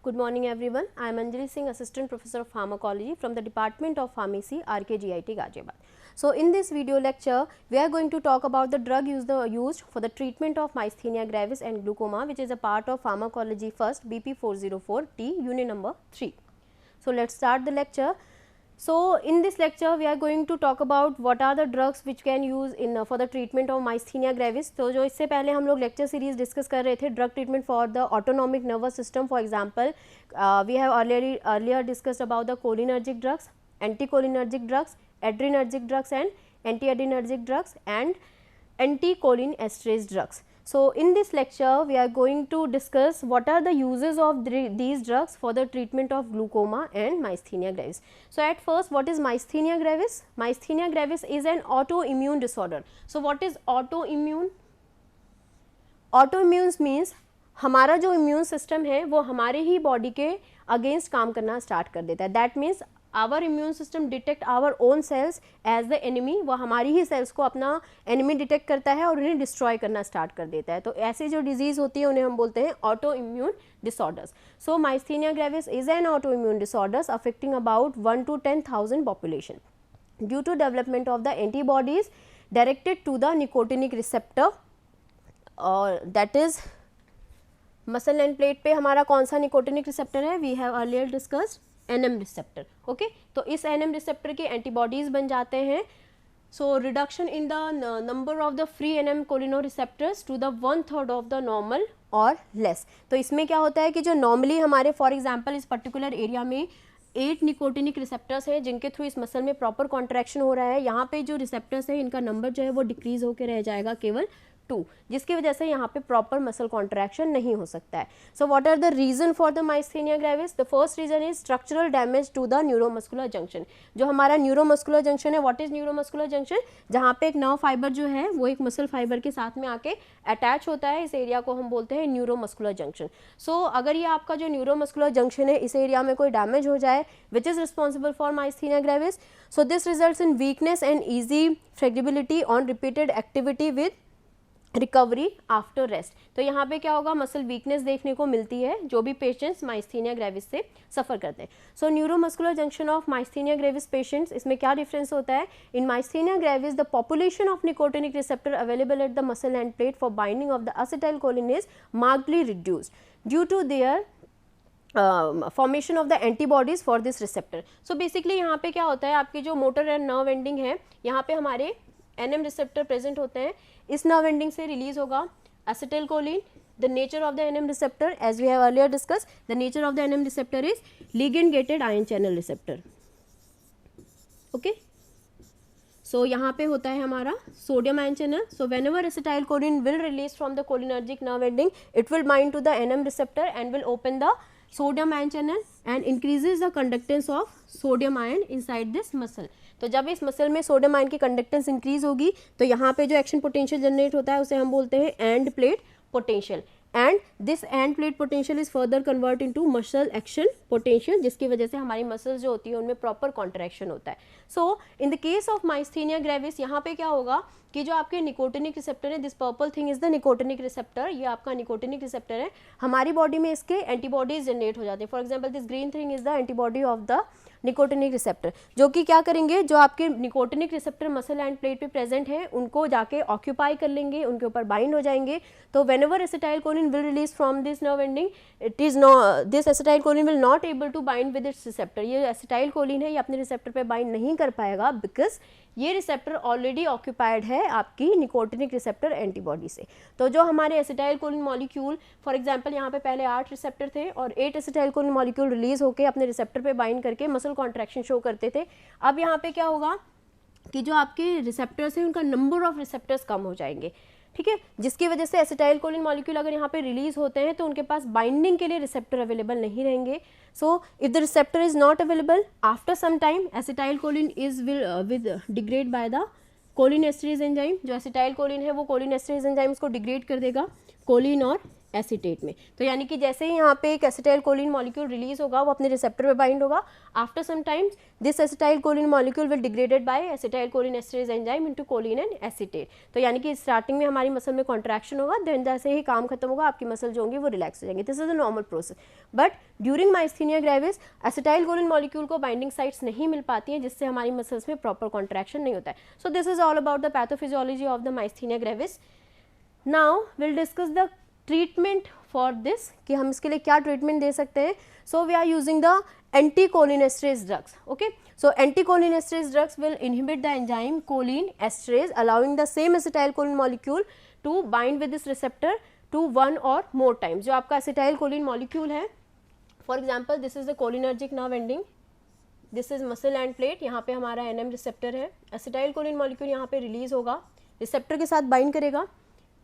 Good morning everyone. I am Anjali Singh, Assistant Professor of Pharmacology from the Department of Pharmacy, RKGIT Ghaziabad. So in this video lecture, we are going to talk about the drug used for the treatment of myasthenia gravis and glaucoma, which is a part of Pharmacology First BP404T unit number 3. So let's start the lecture. So in this lecture we are going to talk about what are the drugs which can use in for the treatment of myasthenia gravis. तो जो इससे पहले हम लोग lecture series discuss कर रहे थे drug treatment for the autonomic nervous system. For example, we have earlier discussed about the cholinergic drugs, anticholinergic drugs, adrenergic drugs and antiadrenergic drugs and anticholinesterase drugs. So in this lecture we are going to discuss what are the uses of these drugs for the treatment of glaucoma and myasthenia gravis. So at first, what is myasthenia gravis? Myasthenia gravis is an autoimmune disorder. So what is autoimmune? Autoimmune means हमारा जो immune system है वो हमारे ही body के against काम करना start कर देता है. That means our immune system detect our own cells as the enemy. वो हमारी ही cells को अपना enemy detect करता है और उन्हें destroy करना start कर देता है. तो ऐसे जो disease होती है उन्हें हम बोलते हैं autoimmune disorders. So myasthenia gravis is an autoimmune disorders affecting about 1 to 10,000 population due to development of the antibodies directed to the nicotinic receptor और that is muscle and plate पे हमारा कौन सा nicotinic receptor है? We have earlier discussed NM receptor. Okay, तो इस NM receptor के antibodies बन जाते हैं. So reduction in the number of the free NM cholinoreceptors to the 1/3 of the normal और लेस. तो इसमें क्या होता है कि जो नॉर्मली हमारे फॉर एग्जांपल इस पर्टिकुलर एरिया में 8 निकोटिनिक रिसेप्टर्स हैं जिनके थ्रू इस मसल में प्रॉपर कॉन्ट्रैक्शन हो रहा है. यहाँ पे जो रिसेप्टर्स हैं इनका नंबर जो है वो डिक्रीज होकर रह जाएगा केवल 2, जिसकी वजह से यहाँ पे प्रॉपर मसल कॉन्ट्रैक्शन नहीं हो सकता है. So what are the reason for the myasthenia gravis? The first reason is structural damage to the neuromuscular junction. जो हमारा न्यूरोमस्कुलर जंक्शन है, व्हाट इज न्यूरोमस्कुलर जंक्शन? जहाँ पे एक नर्व फाइबर जो है वो एक मसल फाइबर के साथ में आके अटैच होता है. इस एरिया को हम बोलते हैं न्यूरोमस्कुलर जंक्शन. सो अगर ये आपका जो न्यूरोमस्कुलर जंक्शन है इस एरिया में कोई डैमेज हो जाए which is responsible for myasthenia gravis. So this results in weakness and easy flexibility on repeated activity with recovery after rest. तो यहाँ पे क्या होगा, मसल वीकनेस देखने को मिलती है जो भी पेशेंट्स माइस्थीनिया ग्रेविस से सफ़र करते हैं. So neuromuscular junction of myasthenia gravis patients, इसमें क्या डिफरेंस होता है? In myasthenia gravis the population of nicotinic receptor available at the muscle end plate for binding of the acetylcholine is markedly reduced due to their formation of the antibodies for this receptor. So basically यहाँ पे क्या होता है, आपकी जो motor and nerve ending है यहाँ पे हमारे NM रिसेप्टर प्रेजेंट होते हैं. इस नर्व एंडिंग से रिलीज होगा acetylcholine. The nature of the NM receptor as we have earlier discuss, the nature of the NM receptor is ligand gated ion channel receptor. Okay, so यहाँ पे होता है हमारा sodium ion channel. So whenever acetylcholine will release from the cholinergic nerve ending, it will bind to the NM receptor and will open the sodium ion channel and increases the conductance of sodium ion inside this muscle. तो जब इस muscle में sodium ion की conductance increase होगी तो यहाँ पे जो एक्शन पोटेंशियल जनरेट होता है उसे हम बोलते हैं end plate potential. And this end plate potential is further convert into muscle action potential, जिसकी वजह से हमारी मसल्स जो होती है उनमें प्रॉपर कॉन्ट्रैक्शन होता है. So in the case of myasthenia gravis यहाँ पे क्या होगा कि जो आपके निकोटिनिक रिसेप्टर है, this purple thing is the nicotinic receptor. ये आपका निकोटिनिक रिसेप्टर है. हमारी बॉडी में इसके एंटीबॉडीज जनरेट हो जाते हैं. For example this green thing is the antibody of the nicotinic receptor, जो कि क्या करेंगे, जो आपके nicotinic receptor muscle end plate पे प्रेजेंट हैं उनको जाके ऑक्यूपाई कर लेंगे, उनके ऊपर बाइंड हो जाएंगे. तो whenever acetylcholine will release from this nerve ending, it is not, this acetylcholine will not able to bind with its receptor. ये acetylcholine है, ये अपने रिसेप्टर पे बाइंड नहीं कर पाएगा बिकॉज ये रिसेप्टर ऑलरेडी ऑक्यूपाइड है आपकी निकोटिनिक रिसेप्टर एंटीबॉडी से. तो जो हमारे एसिटाइलकोलिन मॉलिक्यूल, फॉर एग्जांपल यहाँ पे पहले 8 रिसेप्टर थे और 8 एसिटाइलकोलिन मॉलिक्यूल रिलीज होकर अपने रिसेप्टर पे बाइंड करके मसल कॉन्ट्रैक्शन शो करते थे. अब यहाँ पे क्या होगा कि जो आपके रिसेप्टर्स हैं उनका नंबर ऑफ रिसेप्टर्स कम हो जाएंगे. ठीक है, जिसकी वजह से एसिटाइलकोलिन मॉलिक्यूल अगर यहाँ पे रिलीज होते हैं तो उनके पास बाइंडिंग के लिए रिसेप्टर अवेलेबल नहीं रहेंगे. So if the receptor is not available after some time acetylcholine is with degrade by the cholinesterase enzyme. जो एसिटाइलकोलिन है वो कोलिनेस्टरेज एंजाइम्स को डिग्रेड कर देगा कोलिन और एसीटेट में। तो यानी कि जैसे ही यहाँ पे एक एसिटाइल कोलिन मॉलिक्यूल रिलीज होगा वो अपने रिसेप्टर पे बाइंड होगा, after some times this acetyl choline molecule will degraded by acetyl choline esterase enzyme into choline and acetate. तो यानी कि स्टार्टिंग में हमारी मसल में कॉन्ट्रैक्शन होगा, देन जैसे ही काम खत्म होगा आपकी मसल जो होंगी वो रिलैक्स हो जाएंगी। This is a normal process, but during myasthenia gravis acetyl choline molecule को बाइंडिंग साइट्स नहीं मिल पाती हैं, जिससे हमारी मसल्स में प्रॉपर कॉन्ट्रैक्शन नहीं होता है। So this is all about the pathophysiology of the myasthenia gravis. Now will discuss the treatment for this, कि हम इसके लिए क्या ट्रीटमेंट दे सकते हैं। So we are using the anticholinesterase drugs. Okay, so anticholinesterase drugs will inhibit the enzyme choline esterase, allowing the same acetylcholine molecule to bind with this receptor to one or more times. जो आपका acetylcholine molecule है, for example this is the cholinergic nerve ending, this is muscle and plate, यहाँ पे हमारा NM receptor है, acetylcholine molecule यहाँ पे release होगा, receptor के साथ बाइंड करेगा,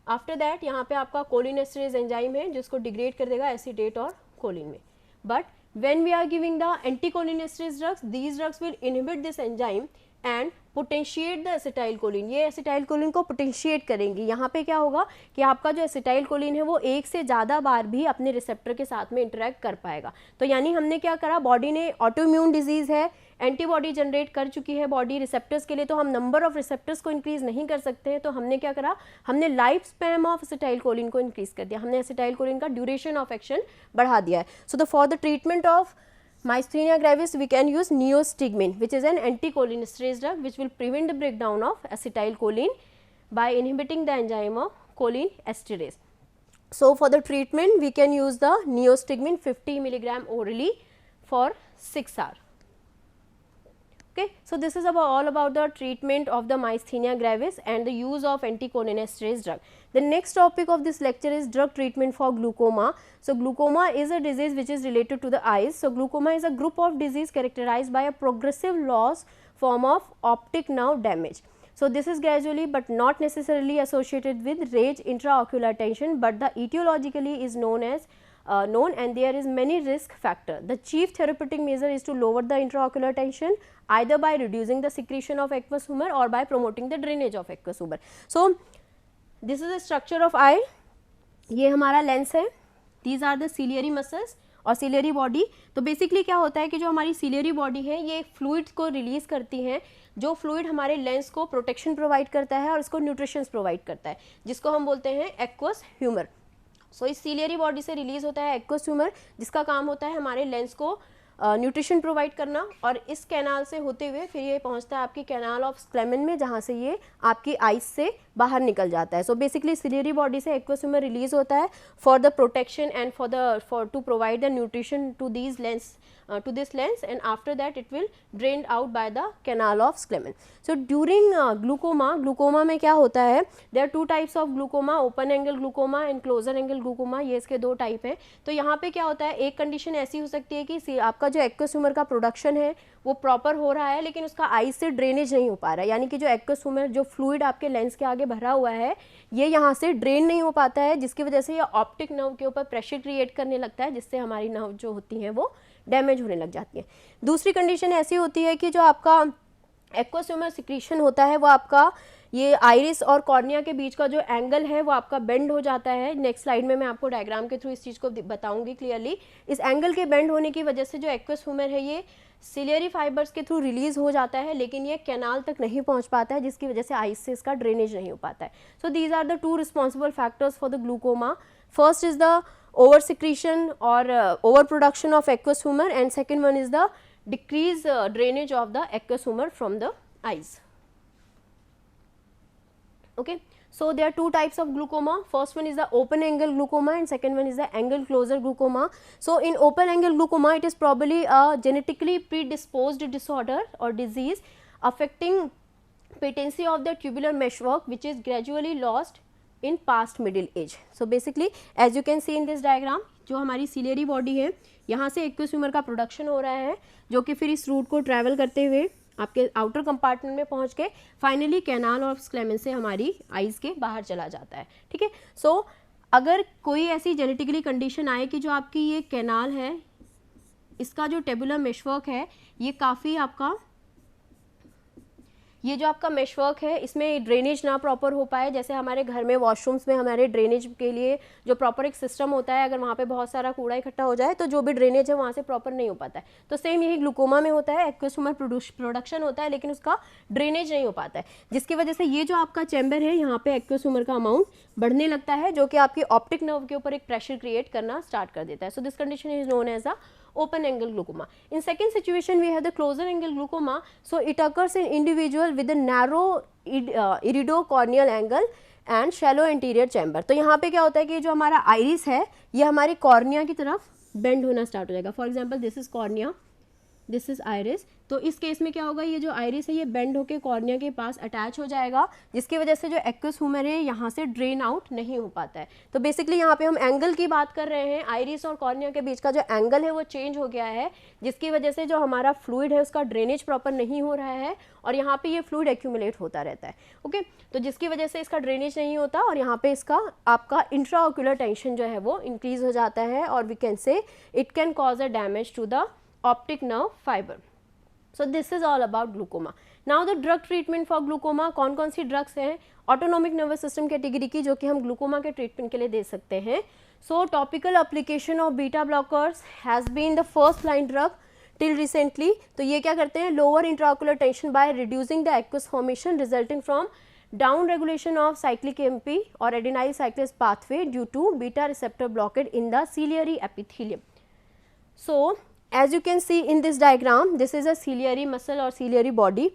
आफ्टर दैट यहाँ पे आपका कोलिनेस्टरेज एंजाइम है जिसको डिग्रेड कर देगा एसीटेट और कोलिन में। But when we are giving the anticholinesterase drugs, these drugs will inhibit this enzyme and potentiate the acetylcholine, ये acetylcholine को potentiate करेंगी। यहाँ पे क्या होगा कि आपका जो acetylcholine है वो एक से ज़्यादा बार भी अपने रिसेप्टर के साथ में इंटरेक्ट कर पाएगा। तो यानी हमने क्या करा, बॉडी ने ऑटोइम्यून डिजीज़ है, एंटीबॉडी जनरेट कर चुकी है बॉडी रिसेप्टर्स के लिए, तो हम नंबर ऑफ रिसेप्टर्स को इंक्रीज नहीं कर सकते हैं। तो हमने क्या करा, हमने लाइफ स्पैन ऑफ एसिटाइलकोलिन को इंक्रीज कर दिया, हमने एसिटाइलकोलिन का ड्यूरेशन ऑफ एक्शन बढ़ा दिया है। So for the treatment of myasthenia gravis we can use neostigmine, which is an anticholinesterase drug which will prevent the breakdown of acetylcholine by inhibiting the enzyme of choline esterase. So for the treatment we can use the neostigmine 50 mg orally for 6 hours. Okay, so this is all about the treatment of the myasthenia gravis and the use of anticholinesterase drug. The next topic of this lecture is drug treatment for glaucoma. So glaucoma is a disease which is related to the eyes. So glaucoma is a group of disease characterized by a progressive loss form of optic nerve damage. So this is gradually but not necessarily associated with range intraocular tension, but the etiologically is known as and there is many risk factor. The chief therapeutic measure is to lower the intraocular tension either by reducing the secretion of aqueous humor or by promoting the drainage of aqueous humor. So this is the structure of eye, ये हमारा lens है, these are the ciliary muscles और ciliary body। तो basically क्या होता है कि जो हमारी ciliary body है ये फ्लूइड्स को रिलीज करती है, जो फ्लूइड हमारे लेंस को प्रोटेक्शन प्रोवाइड करता है और इसको न्यूट्रिशंस प्रोवाइड करता है, जिसको हम बोलते हैं एक्वस ह्यूमर। सो इस सीलियरी बॉडी से रिलीज होता है एक्वस ह्यूमर, जिसका काम होता है हमारे लेंस को न्यूट्रिशन प्रोवाइड करना, और इस कैनाल से होते हुए फिर ये पहुंचता है आपकी कैनाल ऑफ स्क्लेमन में, जहाँ से ये आपकी आइज से बाहर निकल जाता है। सो बेसिकली सीलियरी बॉडी से एक्वस ह्यूमर रिलीज होता है for the protection and for to provide the nutrition to these lens to this lens, and after that it will drained out by the canal of Sclemen. So during glaucoma में क्या होता है, there are two types of glaucoma, open angle glaucoma and closer angle glaucoma, ये इसके दो type हैं। तो यहाँ पे क्या होता है, एक कंडीशन ऐसी हो सकती है कि आपका जो एक्वस ह्यूमर का प्रोडक्शन है वो प्रॉपर हो रहा है लेकिन उसका आइज से ड्रेनेज नहीं हो पा रहा है, यानी कि जो एक्वस ह्यूमर जो फ्लूइड आपके लेंस के आगे भरा हुआ है ये यहाँ से ड्रेन नहीं हो पाता है, जिसकी वजह से ये ऑप्टिक नर्व के ऊपर प्रेशर क्रिएट करने लगता है, जिससे हमारी नर्व जो होती हैं वो डैमेज होने लग जाती है। दूसरी कंडीशन ऐसी होती है कि जो आपका एक्वस ह्यूमर सिक्रीशन होता है वो आपका ये आइरिस और कॉर्निया के बीच का जो एंगल है वो आपका बेंड हो जाता है। नेक्स्ट स्लाइड में मैं आपको डायग्राम के थ्रू इस चीज़ को बताऊंगी क्लियरली। इस एंगल के बेंड होने की वजह से जो एक्वस ह्यूमर है ये सिलियरी फाइबर्स के थ्रू रिलीज हो जाता है, लेकिन ये कैनाल तक नहीं पहुंच पाता है, जिसकी वजह से आइस से इसका ड्रेनेज नहीं हो पाता है। So these are the two responsible factors for the glaucoma. First is the over secretion or overproduction of aqueous humor, and second one is the decreased drainage of the aqueous humor from the eyes. Okay, so there are two types of glaucoma. First one is the open angle glaucoma and second one is the angle closer glaucoma. So in open angle glaucoma it is probably a genetically predisposed disorder or disease affecting patency of the tubular meshwork which is gradually lost in past middle age. So basically as you can see in this diagram, जो हमारी ciliary body है यहाँ से aqueous humour का production हो रहा है, जो कि फिर इस रूट को ट्रैवल करते हुए आपके आउटर कंपार्टमेंट में पहुँच के फाइनली कैनाल ऑफ स्क्लेमन से हमारी आइज़ के बाहर चला जाता है। ठीक है, सो अगर कोई ऐसी जेनेटिकली कंडीशन आए कि जो आपकी ये कैनाल है इसका जो टेबुलर मेशवर्क है ये काफ़ी आपका ये जो आपका मेशवर्क है इसमें ड्रेनेज ना प्रॉपर हो पाए, जैसे हमारे घर में वॉशरूम्स में हमारे ड्रेनेज के लिए जो प्रॉपर एक सिस्टम होता है, अगर वहाँ पे बहुत सारा कूड़ा इकट्ठा हो जाए तो जो भी ड्रेनेज है वहाँ से प्रॉपर नहीं हो पाता है। तो सेम यही ग्लूकोमा में होता है, एक्वस ह्यूमर प्रोडक्शन होता है लेकिन उसका ड्रेनेज नहीं हो पाता है, जिसकी वजह से ये जो आपका चैम्बर है यहाँ पे एक्वस ह्यूमर का अमाउंट बढ़ने लगता है, जो कि आपकी ऑप्टिक नर्व के ऊपर एक प्रेशर क्रिएट करना स्टार्ट कर देता है। So this condition is known as a open angle glaucoma. In second situation we have the closer angle glaucoma. So it occurs in individual with a narrow iridocorneal angle and shallow anterior chamber. तो यहाँ पे क्या होता है कि जो हमारा iris है ये हमारी कॉर्निया की तरफ बेंड होना स्टार्ट हो जाएगा। For example this is cornea, this is iris. तो इस केस में क्या होगा, ये जो आइरिस है ये बेंड होकर कॉर्निया के पास अटैच हो जाएगा, जिसकी वजह से जो एक्वस ह्यूमर है यहाँ से ड्रेन आउट नहीं हो पाता है। तो बेसिकली यहाँ पे हम एंगल की बात कर रहे हैं, आइरिस और कॉर्निया के बीच का जो एंगल है वो चेंज हो गया है, जिसकी वजह से जो हमारा फ्लूइड है उसका ड्रेनेज प्रॉपर नहीं हो रहा है और यहाँ पे ये फ्लूइड एक्यूमुलेट होता रहता है। ओके, तो जिसकी वजह से इसका ड्रेनेज नहीं होता और यहाँ पे इसका आपका इंट्राओक्यूलर टेंशन जो है वो इंक्रीज हो जाता है और we can say it can cause a damage to the optic nerve fiber. So this is all about glaucoma. Now the drug treatment for glaucoma, कौन कौन सी ड्रग्स हैं ऑटोनॉमिक नर्वस सिस्टम कैटेगरी की जो कि हम ग्लूकोमा के treatment के लिए दे सकते हैं। So topical application of beta blockers has been the first line drug till recently. तो ये क्या करते हैं, lower intraocular tension by reducing the aqueous formation resulting from down regulation of cyclic MP और adenyl cyclase pathway due to beta receptor blockade in the ciliary epithelium. So as you can see in this diagram, this is a ciliary muscle और ciliary body.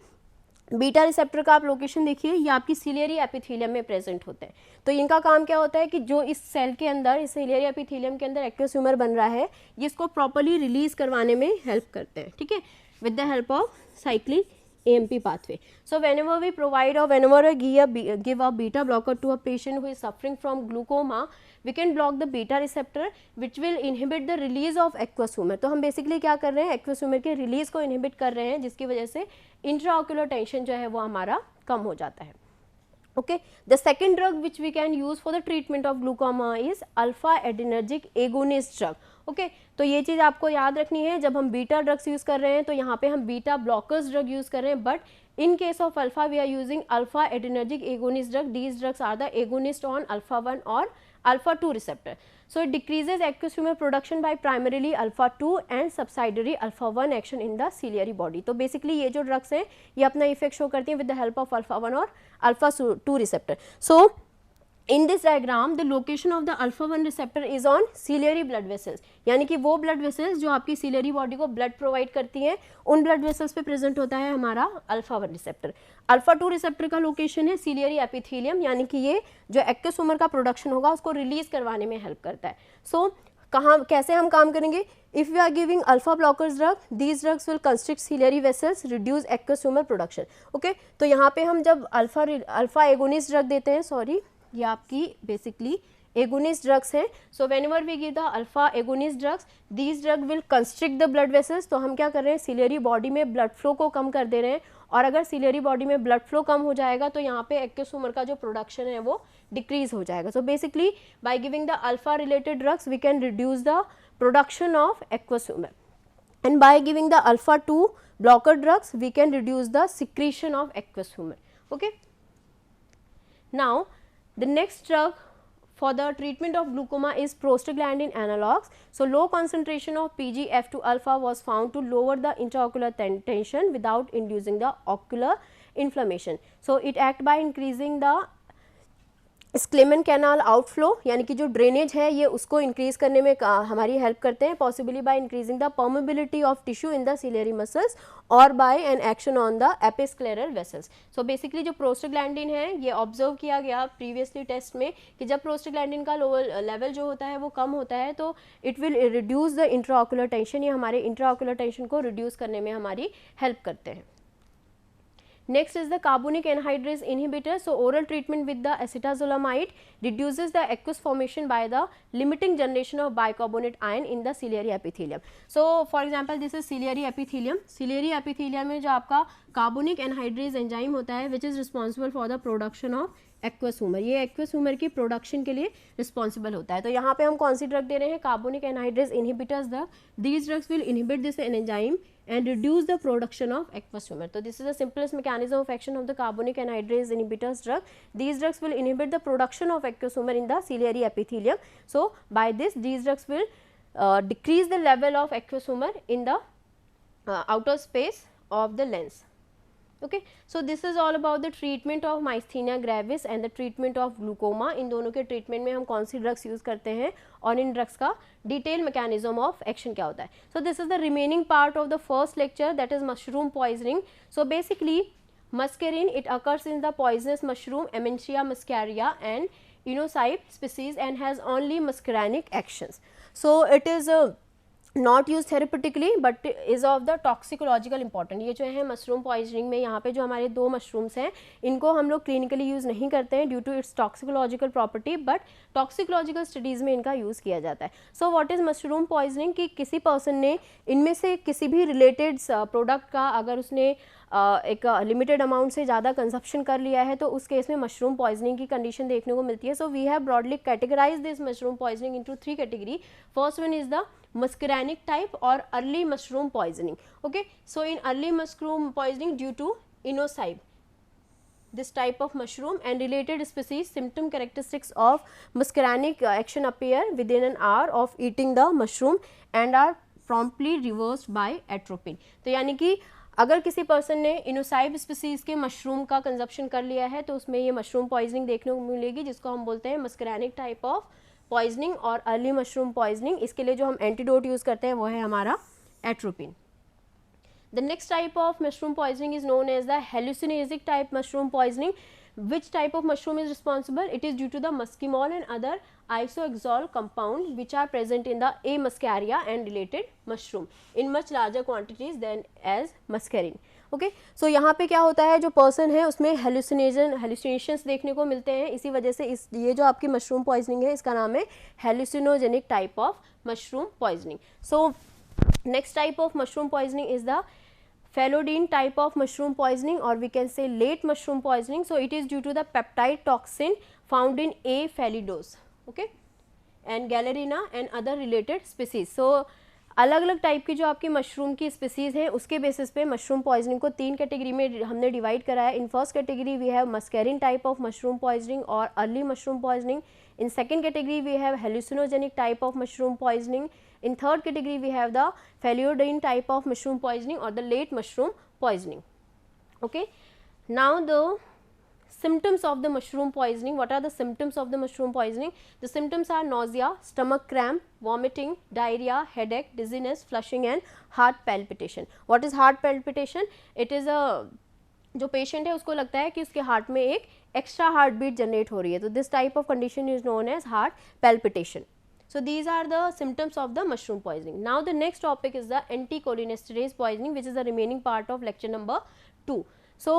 Beta receptor का आप location देखिए, ये आपकी ciliary epithelium में present होते हैं। तो इनका काम क्या होता है कि जो इस सेल के अंदर, इस सिलियरी एपिथेलियम के अंदर एक्वस ह्यूमर बन रहा है, ये इसको प्रॉपर्ली रिलीज करवाने में हेल्प करते हैं, ठीक है, with the help of cyclic AMP pathway. So whenever we provide or whenever we give a beta blocker to a patient who is suffering from glaucoma, we can block the beta receptor which will inhibit the release of aqueous humor. तो हम basically क्या कर रहे हैं, aqueous humor के release को inhibit कर रहे हैं, जिसकी वजह से intraocular tension जो है वो हमारा कम हो जाता है। Okay, the second drug which we can use for the treatment of glaucoma is alpha adrenergic agonist drug. Okay तो ये चीज़ आपको याद रखनी है, जब हम बीटा ड्रग्स यूज़ कर रहे हैं तो यहाँ पे हम बीटा ब्लॉकर्स ड्रग यूज़ कर रहे हैं, but in case of alpha we are using alpha adrenergic agonist drug. These drugs are the agonist on alpha 1 और alpha 2 receptor. So it decreases aqueous humor production by primarily alpha 2 and subsidiary alpha 1 action in the ciliary body. तो basically ये जो drugs हैं ये अपना effect show करती हैं with the help of alpha 1 और alpha 2 receptor. So in this diagram the location of the alpha 1 receptor is on ciliary blood vessels, यानी कि वो blood vessels जो आपकी ciliary body को blood provide करती हैं, उन blood vessels पे present होता है हमारा alpha 1 receptor. alpha 2 receptor का location है ciliary epithelium, यानी कि ये जो एक्वस ह्यूमर का प्रोडक्शन होगा उसको रिलीज करवाने में हेल्प करता है. सो कहाँ कैसे हम काम करेंगे, if we are giving alpha blockers drug, these drugs will constrict ciliary vessels, reduce aqueous humour production. Okay तो यहाँ पे हम जब अल्फा एगोनिस्ट ड्रग देते हैं, सॉरी ये आपकी बेसिकली एगोनिस्ट ड्रग्स हैं. So whenever we give the alpha agonist drugs, these drug will constrict the blood vessels. तो हम क्या कर रहे हैं, सिलियरी बॉडी में ब्लड फ्लो को कम कर दे रहे हैं, और अगर सिलियरी बॉडी में ब्लड फ्लो कम हो जाएगा तो यहाँ पे एक्वस ह्यूमर का जो प्रोडक्शन है वो डिक्रीज हो जाएगा. So basically by giving the alpha related drugs we can reduce the production of aqueous humour, and by giving the alpha 2 blocker drugs we can reduce the secretion of aqueous humour. Okay now the next drug for the treatment of glaucoma is prostaglandin analogs. So low concentration of PGF2 alpha was found to lower the intraocular tension without inducing the ocular inflammation. So it act by increasing the Schlemm canal outflow, यानी कि जो drainage है ये उसको increase करने में हमारी help करते हैं, possibly by increasing the permeability of tissue in the ciliary muscles और by an action on the episcleral vessels. So basically जो प्रोस्टाग्लैंडिन है ये ऑब्जर्व किया गया प्रीवियसली टेस्ट में कि जब प्रोस्टाग्लैंडिन का लोअर लेवल जो होता है वो कम होता है तो it will reduce the intraocular tension, ये हमारे इंट्राऑक्यूलर टेंशन को रिड्यूस करने में हमारी हेल्प करते हैं. Next is the carbonic anhydrase inhibitor. So oral treatment with the acetazolamide reduces the aqueous formation by the limiting generation of bicarbonate ion in the ciliary epithelium. So for example this is ciliary epithelium. Ciliary epithelium में जो आपका carbonic anhydrase enzyme होता है which is responsible for the production of aqueous humour, ये aqueous humour की production के लिए responsible होता है. तो यहाँ पे हम कौन सी ड्रग दे रहे हैं, carbonic anhydrase inhibitors drug. These drugs will inhibit this enzyme and reduce the production of aqueous humor. So this is the simplest mechanism of action of the carbonic anhydrase inhibitors drug. These drugs will inhibit the production of aqueous humor in the ciliary epithelium. So by this, these drugs will decrease the level of aqueous humor in the outer space of the lens. Okay. So this is all about the treatment of myasthenia gravis and the treatment of glaucoma. इन दोनों के treatment में हम कौन सी drugs use करते हैं और इन drugs का detail mechanism of action क्या होता है. So this is the remaining part of the first lecture, that is mushroom poisoning. So basically muscarine, it occurs in the poisonous mushroom Amencia muscaria and inocybe species and has only muscarinic actions. So it is not used therapeutically but is of the toxicological important. ये जो है mushroom poisoning में यहाँ पे जो हमारे दो mushrooms हैं इनको हम लोग क्लिनिकली यूज़ नहीं करते हैं due to its toxicological property, but toxicological studies में इनका यूज़ किया जाता है. So what is mushroom poisoning कि किसी पर्सन ने इनमें से किसी भी रिलेटेड प्रोडक्ट का अगर उसने एक लिमिटेड अमाउंट से ज़्यादा कंजप्शन कर लिया है तो उस केस में मशरूम पॉइजनिंग की कंडीशन देखने को मिलती है. So we have broadly categorize this mushroom poisoning into 3 category. First one is the muscarinic type or early mushroom poisoning. Okay, so in early mushroom poisoning due to inocybe, this type of mushroom and related species, symptom characteristics of muscarinic action appear within an hour of eating the mushroom and are promptly reversed by atropine. तो यानी कि अगर किसी person ने इनोसाइब species के mushroom का consumption कर लिया है तो उसमें ये मशरूम पॉइजनिंग देखने को मिलेगी, जिसको हम बोलते हैं मस्करैनिक टाइप ऑफ पॉइजनिंग और अर्ली मशरूम पॉइजनिंग. इसके लिए जो हम एंटीडोट यूज़ करते हैं वो है हमारा atropine. The next type of mushroom poisoning is known as the hallucinogenic type mushroom poisoning. Which type of mushroom is responsible? It is due to the muscimol and other isoxazole compound which are present in the A. muscaria and related mushroom in much larger quantities than as muscarine. Okay so यहाँ पे क्या होता है, जो person है उसमें hallucinations देखने को मिलते हैं. इसी वजह से ये जो आपकी मशरूम पॉइजनिंग है इसका नाम है हेलुसिनोजेनिक type of mushroom poisoning. So next type of mushroom poisoning is the Phalodine type of mushroom poisoning, or we can say late mushroom poisoning. So it is due to the peptide toxin found in A. phalidose, okay, and Galerina and other related species. So अलग अलग type की जो आपकी mushroom की species हैं उसके basis पे mushroom poisoning को 3 कैटेगरी में हमने डिवाइड करा है. In first category we have muscarine type of mushroom poisoning और early mushroom poisoning. In second category we have hallucinogenic type of mushroom poisoning. In third category we have the phalodine type of mushroom poisoning or the late mushroom poisoning. Okay, now the symptoms of the mushroom poisoning. What are the symptoms of the mushroom poisoning? The symptoms are nausea, stomach cramp, vomiting, diarrhea, headache, dizziness, flushing and heart palpitation. What is heart palpitation? It is a जो patient है उसको लगता है कि उसके heart में एक extra heart bit generate हो रही है, तो this type of condition is known as heart palpitation. So these are the symptoms of the mushroom poisoning. Now the next topic is the anticholinesterase poisoning, which is the remaining part of lecture number 2. So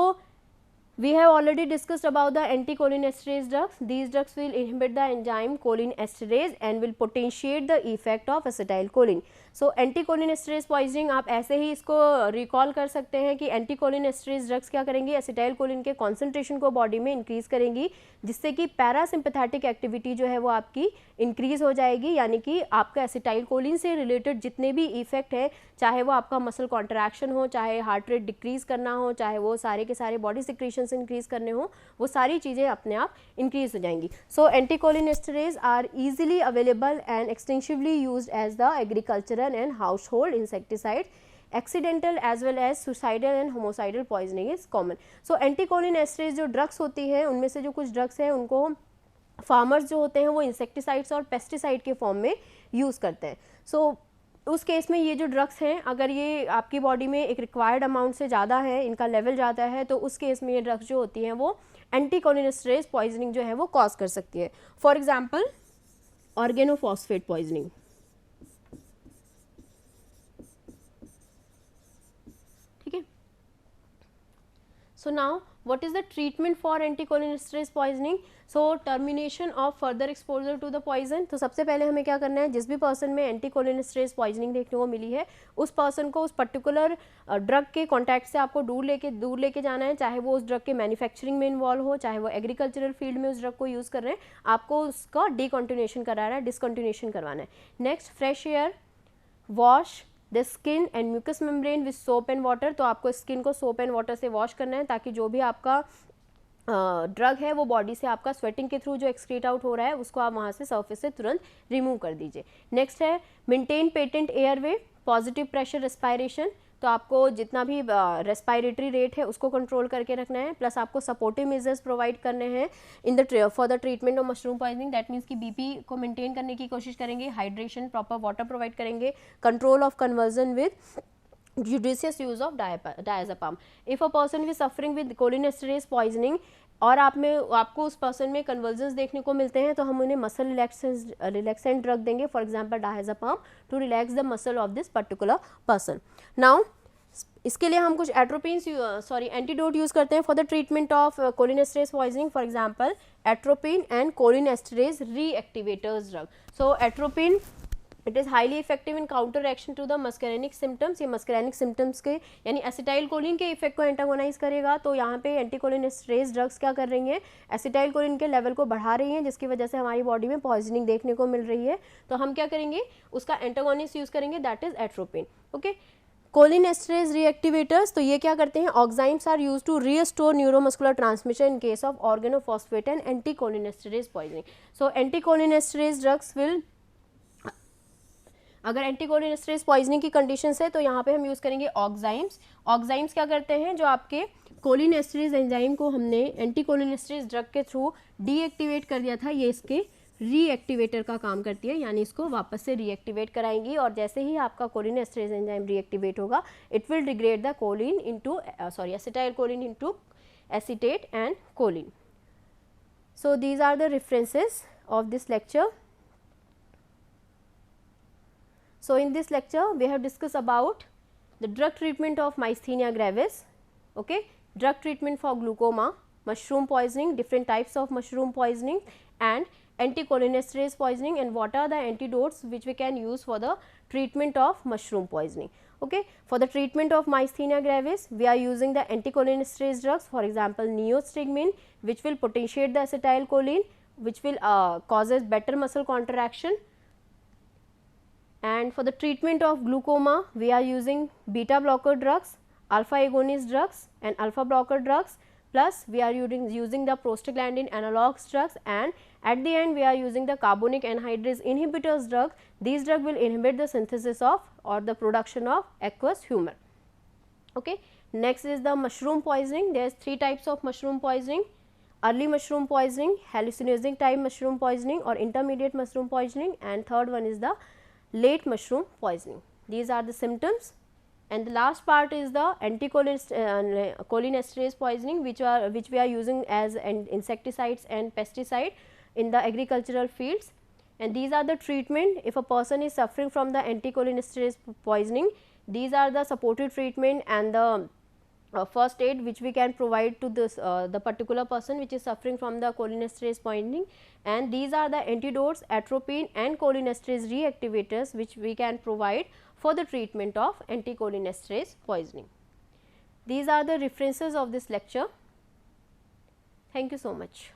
we have already discussed about the anticholinesterase drugs. These drugs will inhibit the enzyme cholinesterase and will potentiate the effect of acetylcholine. So anticholinesterase poisoning आप ऐसे ही इसको recall कर सकते हैं कि anticholinesterase drugs क्या करेंगी, acetylcholine के कॉन्सेंट्रेशन को बॉडी में इंक्रीज करेंगी, जिससे कि पैरासिम्पैथेटिक एक्टिविटी जो है वो आपकी इंक्रीज हो जाएगी. यानी कि आपका acetylcholine से रिलेटेड जितने भी इफेक्ट हैं, चाहे वो आपका मसल कॉन्ट्रैक्शन हो, चाहे हार्ट रेट डिक्रीज करना हो, चाहे वो सारे के सारे बॉडी सिक्रीशन इंक्रीज करने हो, वो सारी चीज़ें अपने आप इंक्रीज हो जाएंगी. So anticholinesterase are easily available and extensively used as the agricultural and household insecticide. Accidental as well as suicidal and homicidal poisoning is common. So anticholinesterase जो ड्रग्स होती हैं उनमें से जो कुछ ड्रग्स हैं उनको फार्मर्स जो होते हैं वो इंसेक्टिसाइड्स और पेस्टिसाइड के फॉर्म में यूज़ करते हैं. सो उस केस में ये जो ड्रग्स हैं अगर ये आपकी बॉडी में एक रिक्वायर्ड अमाउंट से ज़्यादा है, इनका लेवल ज़्यादा है, तो उस केस में ये ड्रग्स जो होती हैं वो एंटीकोलिनेस्टरेज पॉइजनिंग जो है वो कॉज कर सकती है. For example organophosphate poisoning. ठीक है. So now what is the treatment for anticholinesterase poisoning? So termination of further exposure to the poison. तो सबसे पहले हमें क्या करना है, जिस भी पर्सन में एंटीकोलिनेस्टरेज पॉइजनिंग देखने को मिली है उस पर्सन को उस पर्टिकुलर ड्रग के कॉन्टैक्ट से आपको दूर लेके जाना है, चाहे वो उस ड्रग के मैन्युफैक्चरिंग में इन्वॉल्व हो, चाहे वो एग्रीकल्चरल फील्ड में उस ड्रग को यूज़ कर रहे हैं, आपको उसका डिकंटिन्यूएशन कराना है, डिसकंटिन्यूएशन करवाना है. Next, fresh air, wash, the skin and mucous membrane with soap and water, तो आपको स्किन को सोप एंड वाटर से वॉश करना है ताकि जो भी आपका ड्रग है वो बॉडी से आपका स्वेटिंग के थ्रू जो एक्सक्रीट आउट हो रहा है उसको आप वहाँ से सरफेस से तुरंत रिमूव कर दीजिए। नेक्स्ट है maintain patent airway, positive pressure respiration, तो आपको जितना भी रेस्पायरेटरी रेट है उसको कंट्रोल करके रखना है, प्लस आपको सपोर्टिव मेजर्स प्रोवाइड करने हैं in the for the treatment of mushroom poisoning. That means कि बीपी को मेंटेन करने की कोशिश करेंगे, हाइड्रेशन, प्रॉपर वाटर प्रोवाइड करेंगे, control of conversion with judicious use of diazepam. If a person is suffering with cholinesterase poisoning और आपको उस पर्सन में कन्वर्जन्स देखने को मिलते हैं तो हम उन्हें मसल रिलैक्सेंट ड्रग देंगे, for example diazepam, to relax the muscle of this particular person. Now इसके लिए हम कुछ एंटीडोट यूज़ करते हैं for the treatment of cholinesterase poisoning, for example atropine and cholinesterase reactivators drug. So atropine it is highly effective in counteraction to the muscarinic symptoms, ये muscarinic symptoms के यानी acetylcholine के effect को antagonise करेगा। तो यहाँ पे एंटीकोलिनेस्टरेज drugs क्या कर रही हैं, एसिटाइल कोलिन के लेवल को बढ़ा रही हैं, जिसकी वजह से हमारी बॉडी में पॉइजनिंग देखने को मिल रही है। तो हम क्या करेंगे, उसका एंटागोनिस्ट यूज़ करेंगे, that is atropine. Okay, cholinesterase reactivators, तो ये क्या करते हैं, oximes are use to restore neuromuscular transmission in case of organophosphate and anticholinesterase poisoning. So anticholinesterase drugs will, अगर एंटीकोलिनेस्टरेज पॉइजनिंग की कंडीशंस है तो यहाँ पे हम यूज़ करेंगे ऑक्साइम्स। ऑक्साइम्स क्या करते हैं, जो आपके कोलिनेस्टरेज एंजाइम को हमने एंटीकोलिनेस्टरेज ड्रग के थ्रू डीएक्टिवेट कर दिया था, ये इसके रीएक्टिवेटर का काम करती है, यानी इसको वापस से रीएक्टिवेट कराएंगी। और जैसे ही आपका कोलिनेस्टरेज एंजाइम रीएक्टिवेट होगा, it will degrade the choline into acetyl choline into acetate and choline. So these are the references of this lecture. So in this lecture we have discussed about the drug treatment of myasthenia gravis, okay, drug treatment for glaucoma, mushroom poisoning, different types of mushroom poisoning and anticholinesterase poisoning, and what are the antidotes which we can use for the treatment of mushroom poisoning. Okay, for the treatment of myasthenia gravis we are using the anticholinesterase drugs, for example neostigmine, which will potentiate the acetylcholine, which will causes better muscle contraction. And for the treatment of glaucoma we are using beta blocker drugs, alpha agonist drugs and alpha blocker drugs, plus we are using the prostaglandin analogs drugs, and at the end we are using the carbonic anhydrase inhibitors drug. These drugs will inhibit the synthesis of or the production of aqueous humor. Okay. Next is the mushroom poisoning. There is 3 types of mushroom poisoning: early mushroom poisoning, hallucinogenic type mushroom poisoning or intermediate mushroom poisoning, and third one is the late mushroom poisoning. These are the symptoms, and the last part is the anticholinesterase poisoning, which we are using as insecticides and pesticide in the agricultural fields. And these are the treatment if a person is suffering from the anticholinesterase poisoning. These are the supportive treatment and the first aid which we can provide to this the particular person which is suffering from the cholinesterase poisoning, and these are the antidotes, atropine and cholinesterase reactivators, which we can provide for the treatment of anticholinesterase poisoning. These are the references of this lecture. Thank you so much.